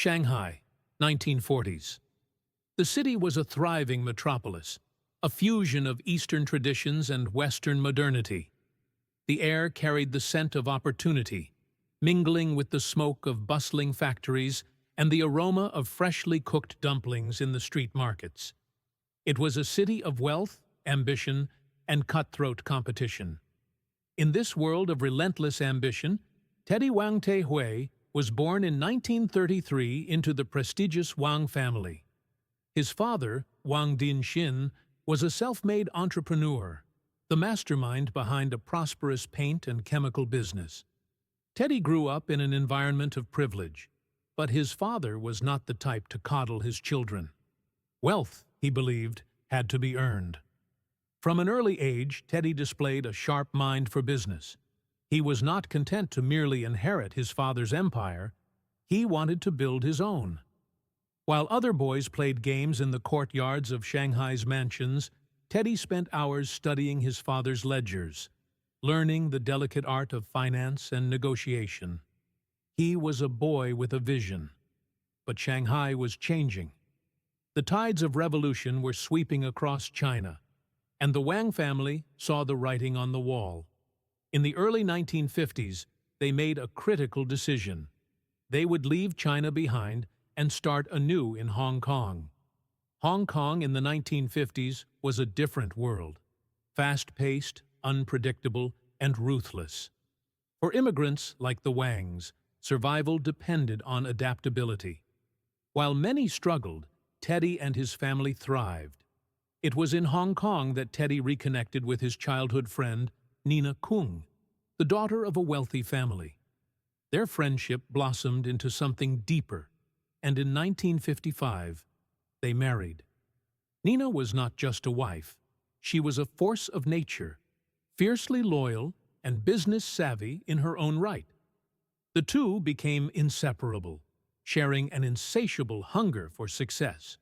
Shanghai, 1940s. The city was a thriving metropolis, a fusion of Eastern traditions and Western modernity. The air carried the scent of opportunity, mingling with the smoke of bustling factories and the aroma of freshly cooked dumplings in the street markets. It was a city of wealth, ambition, and cutthroat competition. In this world of relentless ambition, Teddy Wang Te-hui was born in 1933 into the prestigious Wang family. His father, Wang Din-shin, was a self-made entrepreneur, the mastermind behind a prosperous paint and chemical business. Teddy grew up in an environment of privilege, but his father was not the type to coddle his children. Wealth, he believed, had to be earned. From an early age, Teddy displayed a sharp mind for business. He was not content to merely inherit his father's empire. He wanted to build his own. While other boys played games in the courtyards of Shanghai's mansions, Teddy spent hours studying his father's ledgers, learning the delicate art of finance and negotiation. He was a boy with a vision. But Shanghai was changing. The tides of revolution were sweeping across China, and the Wang family saw the writing on the wall. In the early 1950s, they made a critical decision. They would leave China behind and start anew in Hong Kong. Hong Kong in the 1950s was a different world, fast-paced, unpredictable, and ruthless. For immigrants like the Wangs, survival depended on adaptability. While many struggled, Teddy and his family thrived. It was in Hong Kong that Teddy reconnected with his childhood friend, Nina Kung, the daughter of a wealthy family. Their friendship blossomed into something deeper, and in 1955, they married. Nina was not just a wife. She was a force of nature, fiercely loyal and business-savvy in her own right. The two became inseparable, sharing an insatiable hunger for success.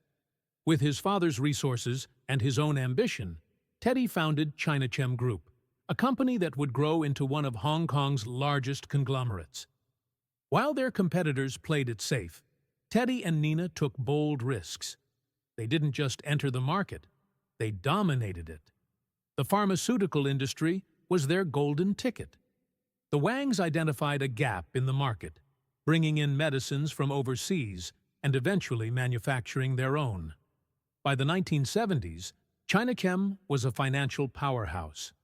With his father's resources and his own ambition, Teddy founded Chinachem Group, a company that would grow into one of Hong Kong's largest conglomerates. While their competitors played it safe, Teddy and Nina took bold risks. They didn't just enter the market, they dominated it. The pharmaceutical industry was their golden ticket. The Wangs identified a gap in the market, bringing in medicines from overseas and eventually manufacturing their own. By the 1970s, Chinachem was a financial powerhouse.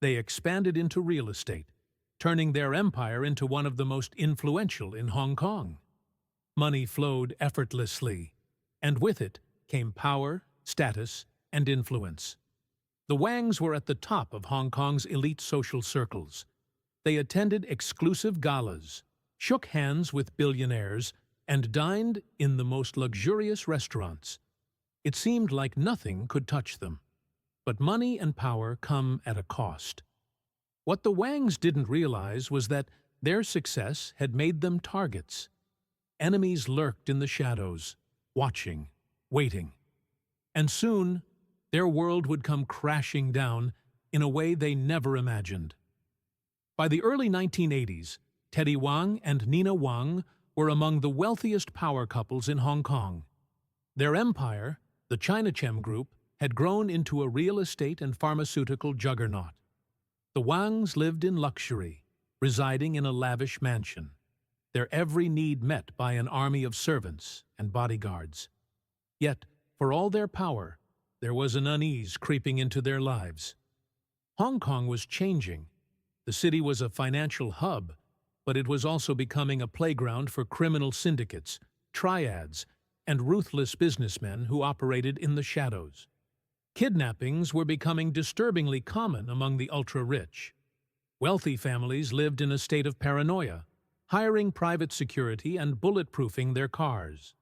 They expanded into real estate, turning their empire into one of the most influential in Hong Kong. Money flowed effortlessly, and with it came power, status, and influence. The Wangs were at the top of Hong Kong's elite social circles. They attended exclusive galas, shook hands with billionaires, and dined in the most luxurious restaurants. It seemed like nothing could touch them. But money and power come at a cost. What the Wangs didn't realize was that their success had made them targets. Enemies lurked in the shadows, watching, waiting. And soon, their world would come crashing down in a way they never imagined. By the early 1980s, Teddy Wang and Nina Wang were among the wealthiest power couples in Hong Kong. Their empire, the Chinachem Group, had grown into a real estate and pharmaceutical juggernaut. The Wangs lived in luxury, residing in a lavish mansion, their every need met by an army of servants and bodyguards. Yet, for all their power, there was an unease creeping into their lives. Hong Kong was changing. The city was a financial hub, but it was also becoming a playground for criminal syndicates, triads, and ruthless businessmen who operated in the shadows. Kidnappings were becoming disturbingly common among the ultra-rich. Wealthy families lived in a state of paranoia, hiring private security and bulletproofing their cars.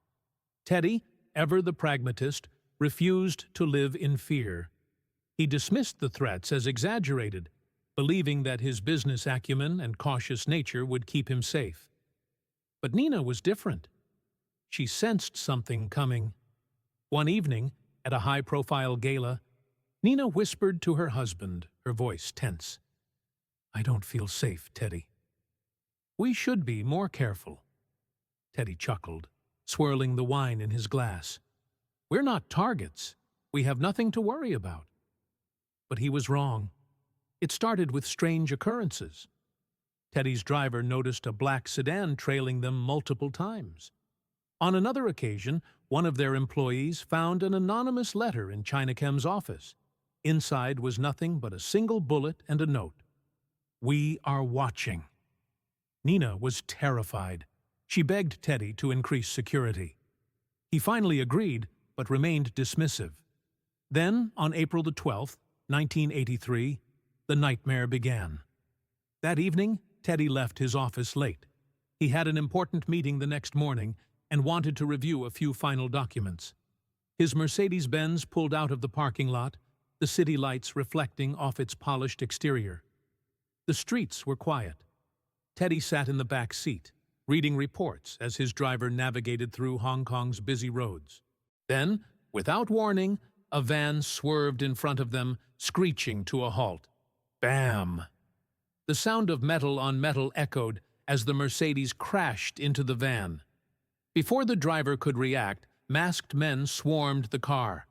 Teddy, ever the pragmatist, refused to live in fear. He dismissed the threats as exaggerated, believing that his business acumen and cautious nature would keep him safe. But Nina was different. She sensed something coming. One evening, at a high-profile gala, Nina whispered to her husband, her voice tense. "I don't feel safe, Teddy." "We should be more careful." Teddy chuckled, swirling the wine in his glass. "We're not targets. We have nothing to worry about." But he was wrong. It started with strange occurrences. Teddy's driver noticed a black sedan trailing them multiple times. On another occasion, one of their employees found an anonymous letter in Chinachem's office. Inside was nothing but a single bullet and a note. "We are watching." Nina was terrified. She begged Teddy to increase security. He finally agreed, but remained dismissive. Then, on April the 12th, 1983, the nightmare began. That evening, Teddy left his office late. He had an important meeting the next morning and wanted to review a few final documents. His Mercedes-Benz pulled out of the parking lot, the city lights reflecting off its polished exterior. The streets were quiet. Teddy sat in the back seat, reading reports as his driver navigated through Hong Kong's busy roads. Then, without warning, a van swerved in front of them, screeching to a halt. Bam! The sound of metal on metal echoed as the Mercedes crashed into the van. Before the driver could react, masked men swarmed the car.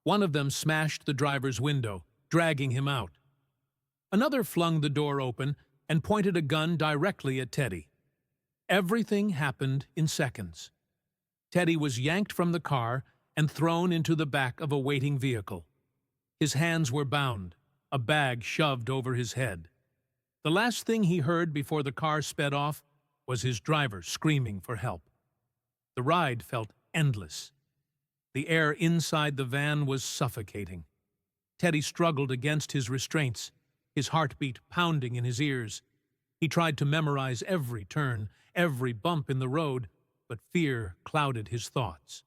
One of them smashed the driver's window, dragging him out. Another flung the door open and pointed a gun directly at Teddy. Everything happened in seconds. Teddy was yanked from the car and thrown into the back of a waiting vehicle. His hands were bound, a bag shoved over his head. The last thing he heard before the car sped off was his driver screaming for help. The ride felt endless. The air inside the van was suffocating. Teddy struggled against his restraints, his heartbeat pounding in his ears. He tried to memorize every turn, every bump in the road, but fear clouded his thoughts.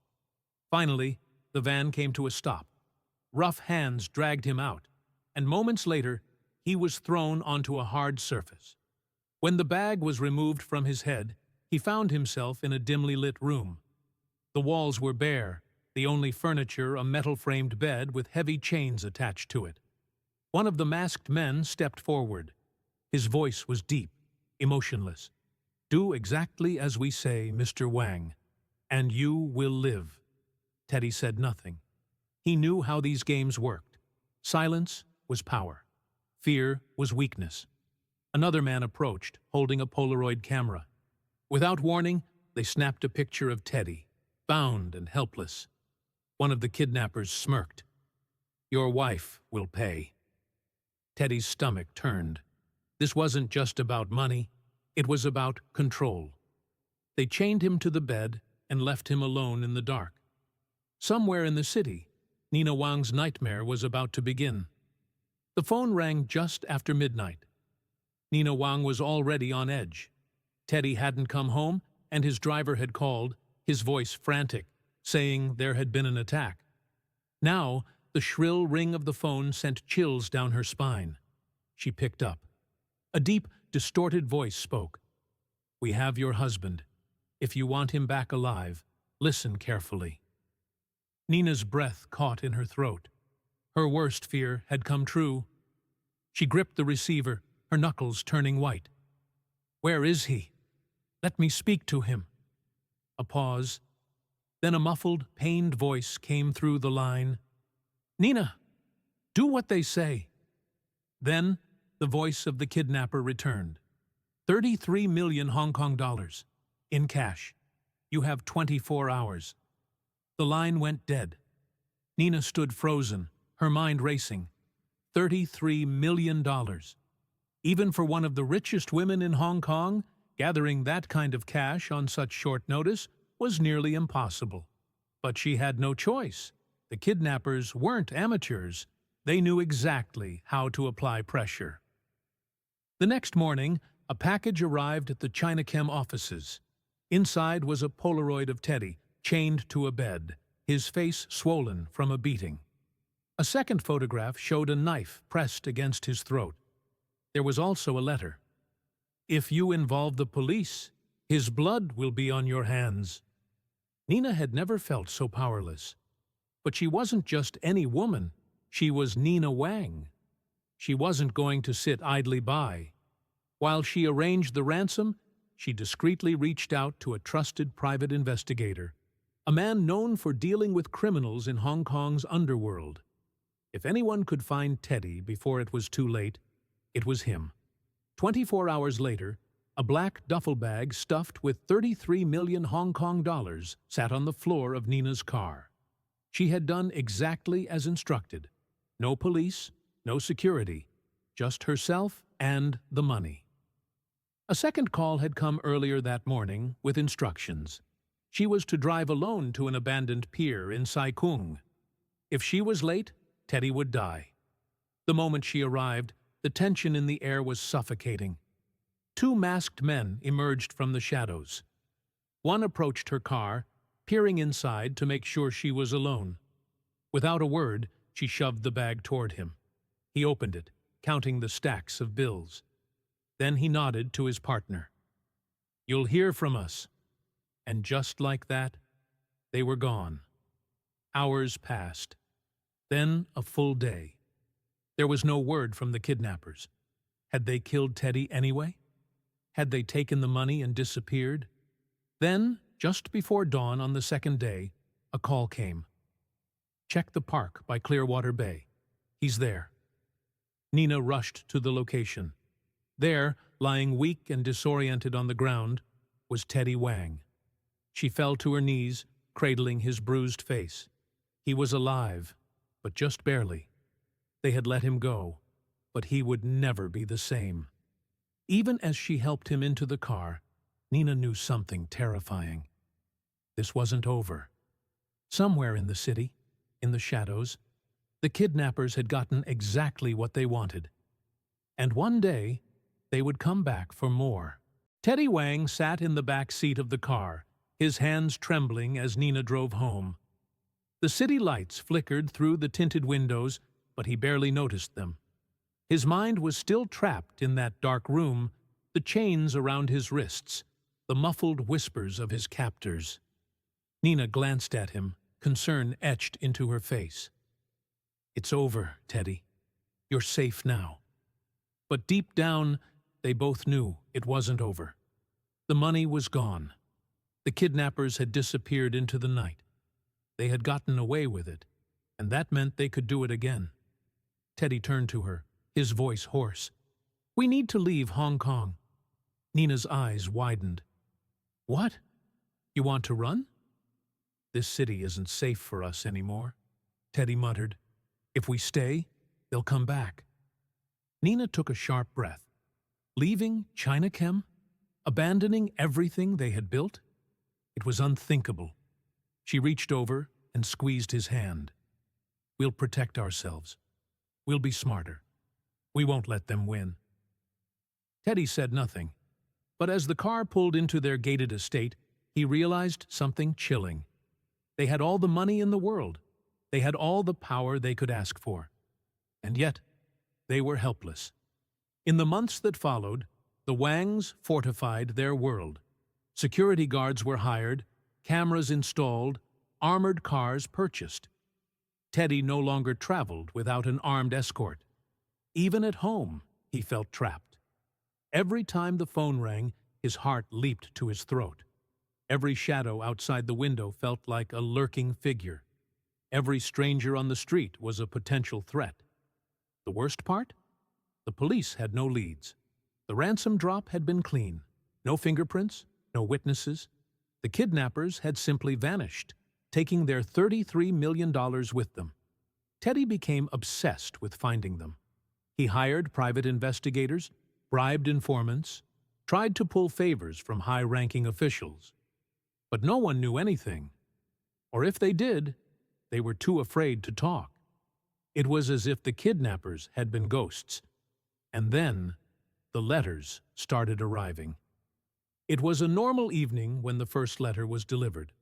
Finally, the van came to a stop. Rough hands dragged him out, and moments later, he was thrown onto a hard surface. When the bag was removed from his head, he found himself in a dimly lit room. The walls were bare, the only furniture a metal-framed bed with heavy chains attached to it. One of the masked men stepped forward. His voice was deep, emotionless. "Do exactly as we say, Mr. Wang, and you will live." Teddy said nothing. He knew how these games worked. Silence was power. Fear was weakness. Another man approached, holding a Polaroid camera. Without warning, they snapped a picture of Teddy, bound and helpless. One of the kidnappers smirked. "Your wife will pay." Teddy's stomach turned. This wasn't just about money. It was about control. They chained him to the bed and left him alone in the dark. Somewhere in the city, Nina Wang's nightmare was about to begin. The phone rang just after midnight. Nina Wang was already on edge. Teddy hadn't come home, and his driver had called, his voice frantic, saying there had been an attack. Now, the shrill ring of the phone sent chills down her spine. She picked up. A deep, distorted voice spoke. "We have your husband. If you want him back alive, listen carefully." Nina's breath caught in her throat. Her worst fear had come true. She gripped the receiver, her knuckles turning white. "Where is he? Let me speak to him." A pause. Then a muffled, pained voice came through the line. "Nina, do what they say." Then the voice of the kidnapper returned. 33 million Hong Kong dollars. In cash. You have 24 hours. The line went dead. Nina stood frozen, her mind racing. $33 million. Even for one of the richest women in Hong Kong, gathering that kind of cash on such short notice was nearly impossible. But she had no choice. The kidnappers weren't amateurs. They knew exactly how to apply pressure. The next morning, a package arrived at the Chinachem offices. Inside was a Polaroid of Teddy, chained to a bed, his face swollen from a beating. A second photograph showed a knife pressed against his throat. There was also a letter. "If you involve the police, his blood will be on your hands." Nina had never felt so powerless. But she wasn't just any woman. She was Nina Wang. She wasn't going to sit idly by. While she arranged the ransom, she discreetly reached out to a trusted private investigator, a man known for dealing with criminals in Hong Kong's underworld. If anyone could find Teddy before it was too late, it was him. 24 hours later, a black duffel bag stuffed with 33 million Hong Kong dollars sat on the floor of Nina's car. She had done exactly as instructed. No police, no security, just herself and the money. A second call had come earlier that morning with instructions. She was to drive alone to an abandoned pier in Sai Kung. If she was late, Teddy would die. The moment she arrived, the tension in the air was suffocating. Two masked men emerged from the shadows. One approached her car, peering inside to make sure she was alone. Without a word, she shoved the bag toward him. He opened it, counting the stacks of bills. Then he nodded to his partner. "You'll hear from us." And just like that, they were gone. Hours passed. Then a full day. There was no word from the kidnappers. Had they killed Teddy anyway? Had they taken the money and disappeared? Then, just before dawn on the second day, a call came. "Check the park by Clearwater Bay. He's there." Nina rushed to the location. There, lying weak and disoriented on the ground, was Teddy Wang. She fell to her knees, cradling his bruised face. He was alive, but just barely. They had let him go, but he would never be the same. Even as she helped him into the car, Nina knew something terrifying. This wasn't over. Somewhere in the city, in the shadows, the kidnappers had gotten exactly what they wanted. And one day, they would come back for more. Teddy Wang sat in the back seat of the car, his hands trembling as Nina drove home. The city lights flickered through the tinted windows, but he barely noticed them. His mind was still trapped in that dark room, the chains around his wrists, the muffled whispers of his captors. Nina glanced at him, concern etched into her face. "It's over, Teddy. You're safe now." But deep down, they both knew it wasn't over. The money was gone. The kidnappers had disappeared into the night. They had gotten away with it, and that meant they could do it again. Teddy turned to her, his voice hoarse. "We need to leave Hong Kong." Nina's eyes widened. "What? You want to run?" "This city isn't safe for us anymore," Teddy muttered. "If we stay, they'll come back." Nina took a sharp breath. Leaving Chinachem? Abandoning everything they had built? It was unthinkable. She reached over and squeezed his hand. "We'll protect ourselves. We'll be smarter. We won't let them win." Teddy said nothing, but as the car pulled into their gated estate, he realized something chilling. They had all the money in the world. They had all the power they could ask for. And yet, they were helpless. In the months that followed, the Wangs fortified their world. Security guards were hired, cameras installed, armored cars purchased. Teddy no longer traveled without an armed escort. Even at home, he felt trapped. Every time the phone rang, his heart leaped to his throat. Every shadow outside the window felt like a lurking figure. Every stranger on the street was a potential threat. The worst part? The police had no leads. The ransom drop had been clean. No fingerprints, no witnesses. The kidnappers had simply vanished, taking their $33 million with them. Teddy became obsessed with finding them. He hired private investigators, bribed informants, tried to pull favors from high-ranking officials. But no one knew anything. Or if they did, they were too afraid to talk. It was as if the kidnappers had been ghosts. And then, the letters started arriving. It was a normal evening when the first letter was delivered.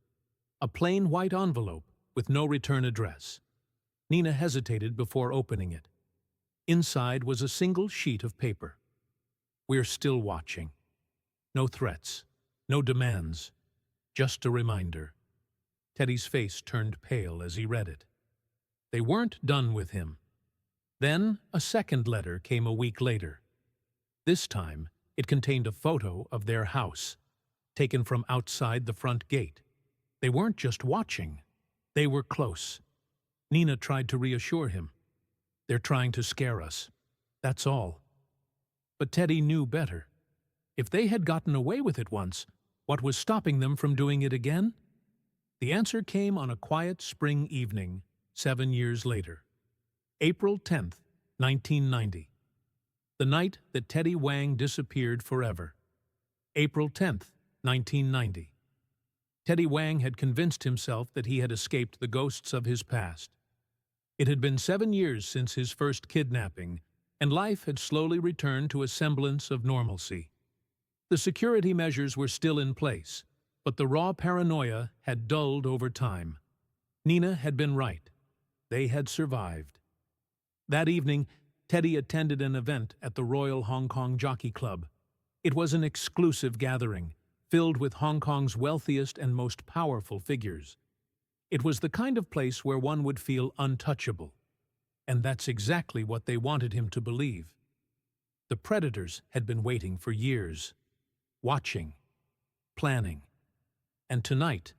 A plain white envelope with no return address. Nina hesitated before opening it. Inside was a single sheet of paper. "We're still watching." No threats, no demands, just a reminder. Teddy's face turned pale as he read it. They weren't done with him. Then a second letter came a week later. This time, It contained a photo of their house, taken from outside the front gate. They weren't just watching. They were close. Nina tried to reassure him. "They're trying to scare us. That's all." But Teddy knew better. If they had gotten away with it once, what was stopping them from doing it again? The answer came on a quiet spring evening, 7 years later. April 10th, 1990. The night that Teddy Wang disappeared forever. April 10th, 1990. Teddy Wang had convinced himself that he had escaped the ghosts of his past. It had been 7 years since his first kidnapping, and life had slowly returned to a semblance of normalcy. The security measures were still in place, but the raw paranoia had dulled over time. Nina had been right. They had survived. That evening, Teddy attended an event at the Royal Hong Kong Jockey Club. It was an exclusive gathering, filled with Hong Kong's wealthiest and most powerful figures. It was the kind of place where one would feel untouchable. And that's exactly what they wanted him to believe. The predators had been waiting for years, watching, planning. And tonight,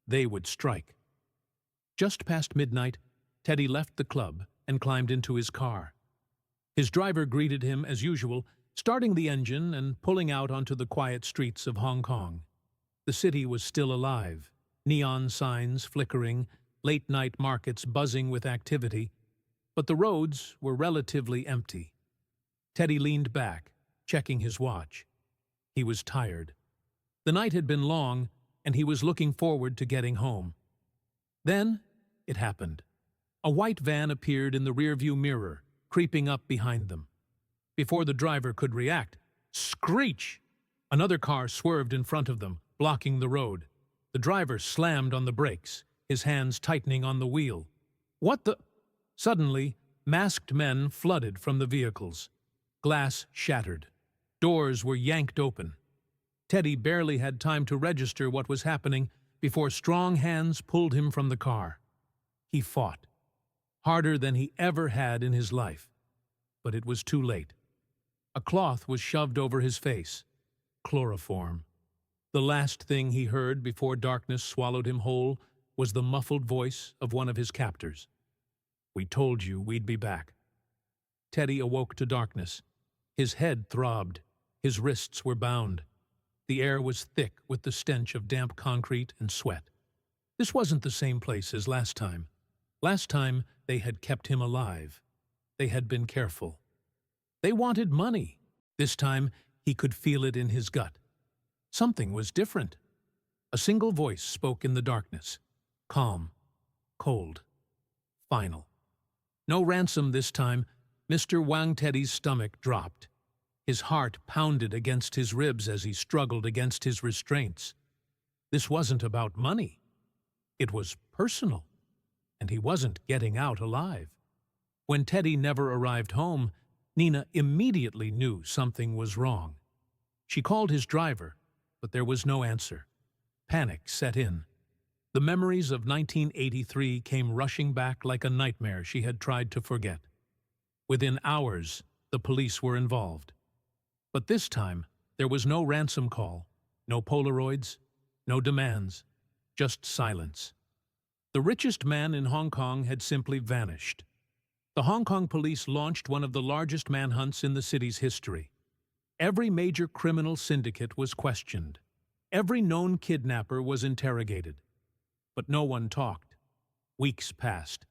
they would strike. Just past midnight, Teddy left the club and climbed into his car. His driver greeted him as usual, starting the engine and pulling out onto the quiet streets of Hong Kong. The city was still alive, neon signs flickering, late-night markets buzzing with activity, but the roads were relatively empty. Teddy leaned back, checking his watch. He was tired. The night had been long, and he was looking forward to getting home. Then it happened. A white van appeared in the rearview mirror, creeping up behind them. Before the driver could react, screech! Another car swerved in front of them, blocking the road. The driver slammed on the brakes, his hands tightening on the wheel. What the? Suddenly, masked men flooded from the vehicles. Glass shattered. Doors were yanked open. Teddy barely had time to register what was happening before strong hands pulled him from the car. He fought, harder than he ever had in his life. But it was too late. A cloth was shoved over his face. Chloroform. The last thing he heard before darkness swallowed him whole was the muffled voice of one of his captors. "We told you we'd be back." Teddy awoke to darkness. His head throbbed. His wrists were bound. The air was thick with the stench of damp concrete and sweat. This wasn't the same place as last time. Last time, they had kept him alive. They had been careful. They wanted money. This time, he could feel it in his gut. Something was different. A single voice spoke in the darkness. Calm. Cold. Final. No ransom this time. Mr. Wang Teddy's stomach dropped. His heart pounded against his ribs as he struggled against his restraints. This wasn't about money. It was personal, and he wasn't getting out alive. When Teddy never arrived home, Nina immediately knew something was wrong. She called his driver, but there was no answer. Panic set in. The memories of 1983 came rushing back like a nightmare she had tried to forget. Within hours, the police were involved. But this time, there was no ransom call, no Polaroids, no demands, just silence. The richest man in Hong Kong had simply vanished. The Hong Kong police launched one of the largest manhunts in the city's history. Every major criminal syndicate was questioned. Every known kidnapper was interrogated. But no one talked. Weeks passed,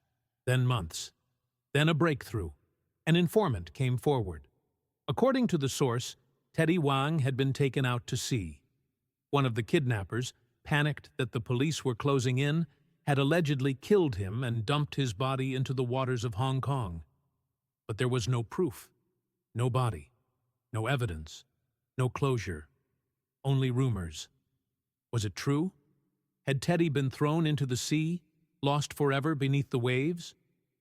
then months, then a breakthrough. An informant came forward. According to the source, Teddy Wang had been taken out to sea. One of the kidnappers, panicked that the police were closing in, had allegedly killed him and dumped his body into the waters of Hong Kong. But there was no proof, no body, no evidence, no closure, only rumors. Was it true? Had Teddy been thrown into the sea, lost forever beneath the waves?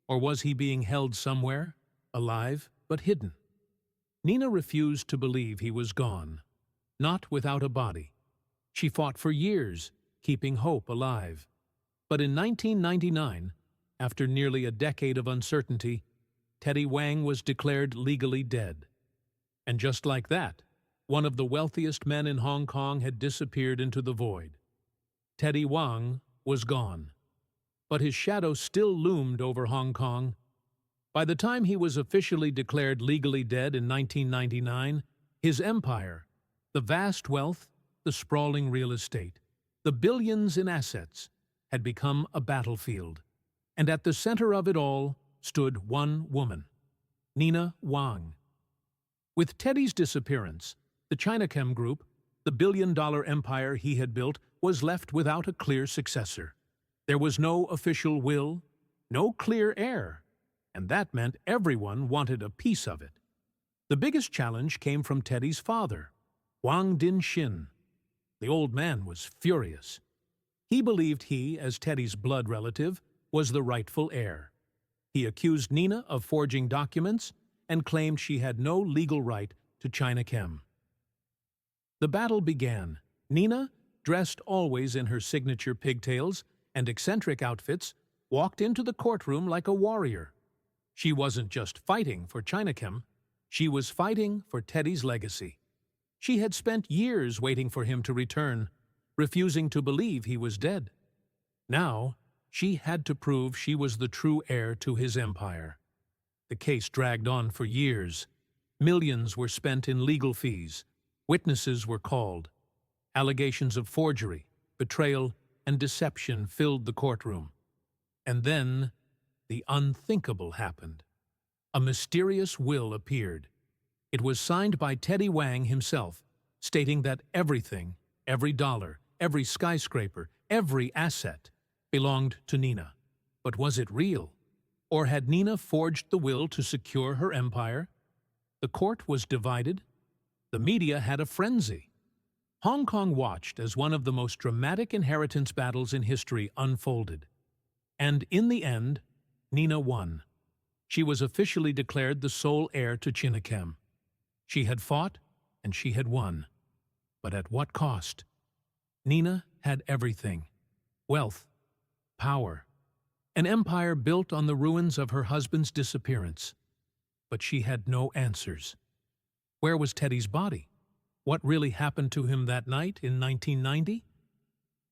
Or was he being held somewhere, alive but hidden? Nina refused to believe he was gone, not without a body. She fought for years, keeping hope alive. But in 1999, after nearly a decade of uncertainty, Teddy Wang was declared legally dead. And just like that, one of the wealthiest men in Hong Kong, had disappeared into the void. Teddy Wang was gone, but his shadow still loomed over Hong Kong. By the time he was officially declared legally dead in 1999, his empire, the vast wealth, the sprawling real estate, the billions in assets, had become a battlefield. And at the center of it all stood one woman, Nina Wang. With Teddy's disappearance, the Chinachem Group, the billion-dollar empire he had built, was left without a clear successor. There was no official will, no clear heir, and that meant everyone wanted a piece of it. The biggest challenge came from Teddy's father, Wang Din-shin. The old man was furious. He believed he, as Teddy's blood relative, was the rightful heir. He accused Nina of forging documents and claimed she had no legal right to Chinachem. The battle began. Nina, dressed always in her signature pigtails and eccentric outfits, walked into the courtroom like a warrior. She wasn't just fighting for Chinachem, she was fighting for Teddy's legacy. She had spent years waiting for him to return, refusing to believe he was dead. Now, she had to prove she was the true heir to his empire. The case dragged on for years. Millions were spent in legal fees. Witnesses were called. Allegations of forgery, betrayal, and deception filled the courtroom. And then, the unthinkable happened. A mysterious will appeared. It was signed by Teddy Wang himself, stating that everything, every dollar, every skyscraper, every asset, belonged to Nina. But was it real? Or had Nina forged the will to secure her empire? The court was divided. The media had a frenzy. Hong Kong watched as one of the most dramatic inheritance battles in history unfolded. And in the end, Nina won. She was officially declared the sole heir to Chinachem. She had fought, and she had won. But at what cost? Nina had everything: wealth, power, an empire built on the ruins of her husband's disappearance. But she had no answers. Where was Teddy's body? What really happened to him that night in 1990?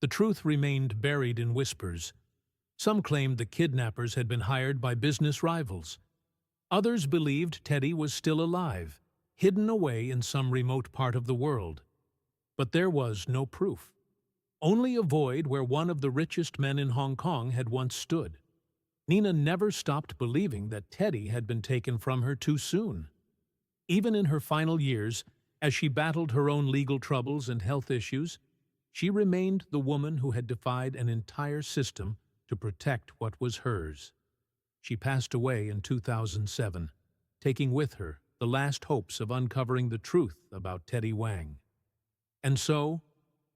The truth remained buried in whispers. Some claimed the kidnappers had been hired by business rivals. Others believed Teddy was still alive, hidden away in some remote part of the world. But there was no proof. Only a void where one of the richest men in Hong Kong had once stood. Nina never stopped believing that Teddy had been taken from her too soon. Even in her final years, as she battled her own legal troubles and health issues, she remained the woman who had defied an entire system to protect what was hers. She passed away in 2007, taking with her the last hopes of uncovering the truth about Teddy Wang. And so,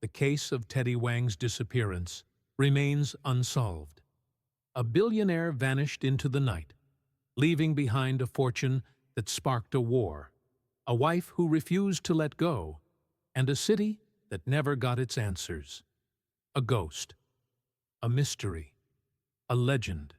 the case of Teddy Wang's disappearance remains unsolved. A billionaire vanished into the night, leaving behind a fortune that sparked a war, a wife who refused to let go, and a city that never got its answers. A ghost, a mystery, a legend.